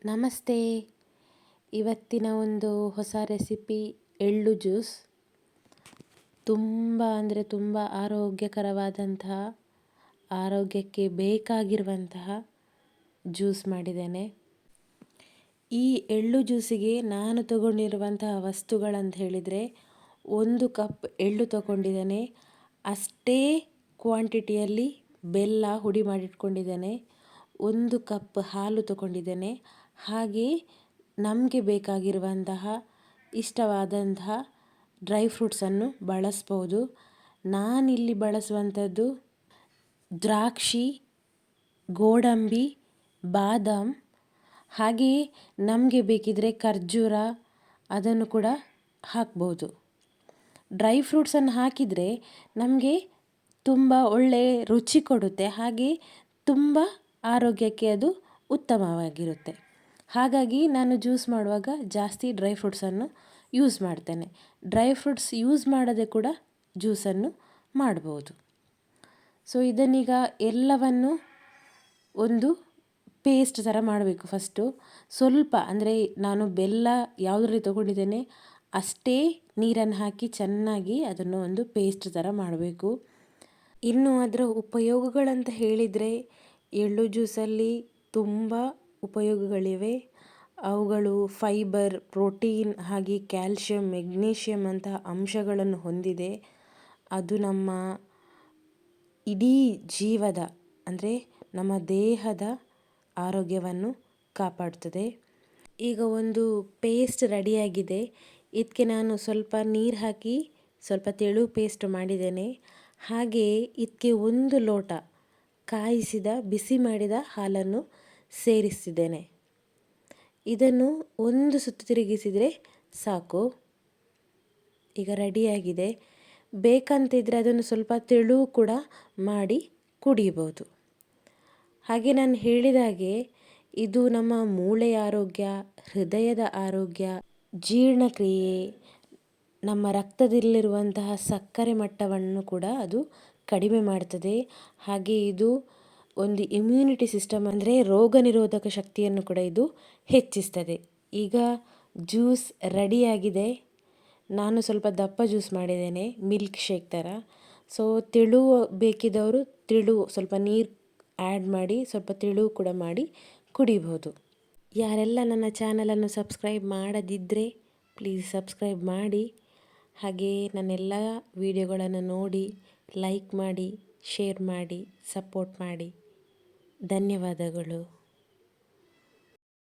ನಮಸ್ತೆ. ಇವತ್ತಿನ ಒಂದು ಹೊಸ ರೆಸಿಪಿ ಎಳ್ಳು ಜ್ಯೂಸ್. ತುಂಬ ಅಂದರೆ ತುಂಬ ಆರೋಗ್ಯಕರವಾದಂತಹ, ಆರೋಗ್ಯಕ್ಕೆ ಬೇಕಾಗಿರುವಂತಹ ಜ್ಯೂಸ್ ಮಾಡಿದ್ದೇನೆ. ಈ ಎಳ್ಳು ಜ್ಯೂಸಿಗೆ ನಾನು ತಗೊಂಡಿರುವಂತಹ ವಸ್ತುಗಳಂತ ಹೇಳಿದರೆ, 1 ಕಪ್ ಎಳ್ಳು ತಗೊಂಡಿದ್ದೇನೆ. ಅಷ್ಟೇ ಕ್ವಾಂಟಿಟಿಯಲ್ಲಿ ಬೆಲ್ಲ ಹುಡಿ ಮಾಡಿಟ್ಕೊಂಡಿದ್ದೇನೆ. 1 ಕಪ್ ಹಾಲು ತಗೊಂಡಿದ್ದೇನೆ. ಹಾಗೆ ನಮಗೆ ಬೇಕಾಗಿರುವಂತಹ ಇಷ್ಟವಾದಂತಹ ಡ್ರೈ ಫ್ರೂಟ್ಸನ್ನು ಬಳಸ್ಬೋದು. ನಾನಿಲ್ಲಿ ಬಳಸುವಂಥದ್ದು ದ್ರಾಕ್ಷಿ, ಗೋಡಂಬಿ, ಬಾದಾಮ್, ಹಾಗೆಯೇ ನಮಗೆ ಬೇಕಿದ್ದರೆ ಖರ್ಜೂರ ಅದನ್ನು ಕೂಡ ಹಾಕ್ಬೋದು. ಡ್ರೈ ಫ್ರೂಟ್ಸನ್ನು ಹಾಕಿದರೆ ನಮಗೆ ತುಂಬ ಒಳ್ಳೆಯ ರುಚಿ ಕೊಡುತ್ತೆ, ಹಾಗೆ ತುಂಬ ಆರೋಗ್ಯಕ್ಕೆ ಅದು ಉತ್ತಮವಾಗಿರುತ್ತೆ. ಹಾಗಾಗಿ ನಾನು ಜ್ಯೂಸ್ ಮಾಡುವಾಗ ಜಾಸ್ತಿ ಡ್ರೈ ಫ್ರೂಟ್ಸನ್ನು ಯೂಸ್ ಮಾಡ್ತೇನೆ. ಡ್ರೈ ಫ್ರೂಟ್ಸ್ ಯೂಸ್ ಮಾಡದೆ ಕೂಡ ಜ್ಯೂಸನ್ನು ಮಾಡ್ಬೋದು. ಸೊ ಇದನ್ನೀಗ ಎಲ್ಲವನ್ನು ಒಂದು ಪೇಸ್ಟ್ ಥರ ಮಾಡಬೇಕು. ಫಸ್ಟು ಸ್ವಲ್ಪ ಅಂದರೆ ನಾನು ಬೆಲ್ಲ ಯಾವುದರಲ್ಲಿ ತೊಗೊಂಡಿದ್ದೇನೆ ಅಷ್ಟೇ ನೀರನ್ನು ಹಾಕಿ ಚೆನ್ನಾಗಿ ಅದನ್ನು ಒಂದು ಪೇಸ್ಟ್ ಥರ ಮಾಡಬೇಕು. ಇನ್ನು ಅದರ ಉಪಯೋಗಗಳಂತ ಹೇಳಿದರೆ, ಎಳ್ಳು ಜ್ಯೂಸಲ್ಲಿ ತುಂಬ ಉಪಯೋಗಗಳಿವೆ. ಅವುಗಳು ಫೈಬರ್, ಪ್ರೋಟೀನ್ ಹಾಗೆ ಕ್ಯಾಲ್ಶಿಯಂ, ಮೆಗ್ನೀಷಿಯಮ್ ಅಂತಹ ಅಂಶಗಳನ್ನು ಹೊಂದಿದೆ. ಅದು ನಮ್ಮ ಇಡೀ ಜೀವದ ಅಂದರೆ ನಮ್ಮ ದೇಹದ ಆರೋಗ್ಯವನ್ನು ಕಾಪಾಡ್ತದೆ. ಈಗ ಒಂದು ಪೇಸ್ಟ್ ರೆಡಿಯಾಗಿದೆ. ಇದಕ್ಕೆ ನಾನು ಸ್ವಲ್ಪ ನೀರು ಹಾಕಿ ಸ್ವಲ್ಪ ತೆಳು ಪೇಸ್ಟ್ ಮಾಡಿದ್ದೇನೆ. ಹಾಗೆಯೇ ಇದಕ್ಕೆ 1 ಲೋಟ ಕಾಯಿಸಿದ ಬಿಸಿ ಮಾಡಿದ ಹಾಲನ್ನು ಸೇರಿಸಿದ್ದೇನೆ. ಇದನ್ನು 1 ಸುತ್ತು ತಿರುಗಿಸಿದರೆ ಸಾಕು. ಈಗ ರೆಡಿಯಾಗಿದೆ. ಬೇಕಂತಿದ್ರೆ ಅದನ್ನು ಸ್ವಲ್ಪ ತೆಳು ಕೂಡ ಮಾಡಿ ಕುಡಿಬೋದು. ಹಾಗೆ ನಾನು ಹೇಳಿದ ಹಾಗೆ ಇದು ನಮ್ಮ ಮೂಳೆಯ ಆರೋಗ್ಯ, ಹೃದಯದ ಆರೋಗ್ಯ, ಜೀರ್ಣಕ್ರಿಯೆ, ನಮ್ಮ ರಕ್ತದಲ್ಲಿರುವಂತಹ ಸಕ್ಕರೆ ಮಟ್ಟವನ್ನು ಕೂಡ ಅದು ಕಡಿಮೆ ಮಾಡ್ತದೆ. ಹಾಗೆ ಇದು ಒಂದು ಇಮ್ಯುನಿಟಿ ಸಿಸ್ಟಮ್ ಅಂದರೆ ರೋಗ ನಿರೋಧಕ ಶಕ್ತಿಯನ್ನು ಕೂಡ ಇದು ಹೆಚ್ಚಿಸ್ತದೆ. ಈಗ ಜ್ಯೂಸ್ ರೆಡಿಯಾಗಿದೆ. ನಾನು ಸ್ವಲ್ಪ ದಪ್ಪ ಜ್ಯೂಸ್ ಮಾಡಿದ್ದೇನೆ, ಮಿಲ್ಕ್ ಶೇಕ್ ಥರ. ಸೊ ತೆಳು ಬೇಕಿದ್ದವರು ತೆಳು ಸ್ವಲ್ಪ ನೀರು ಆ್ಯಡ್ ಮಾಡಿ ಸ್ವಲ್ಪ ತೆಳು ಕೂಡ ಮಾಡಿ ಕುಡಿಬೋದು. ಯಾರೆಲ್ಲ ನನ್ನ ಚಾನಲನ್ನು ಸಬ್ಸ್ಕ್ರೈಬ್ ಮಾಡದಿದ್ದರೆ ಪ್ಲೀಸ್ ಸಬ್ಸ್ಕ್ರೈಬ್ ಮಾಡಿ. ಹಾಗೆ ನನ್ನೆಲ್ಲ ವಿಡಿಯೋಗಳನ್ನು ನೋಡಿ ಲೈಕ್ ಮಾಡಿ, ಶೇರ್ ಮಾಡಿ, ಸಪೋರ್ಟ್ ಮಾಡಿ. ಧನ್ಯವಾದಗಳು.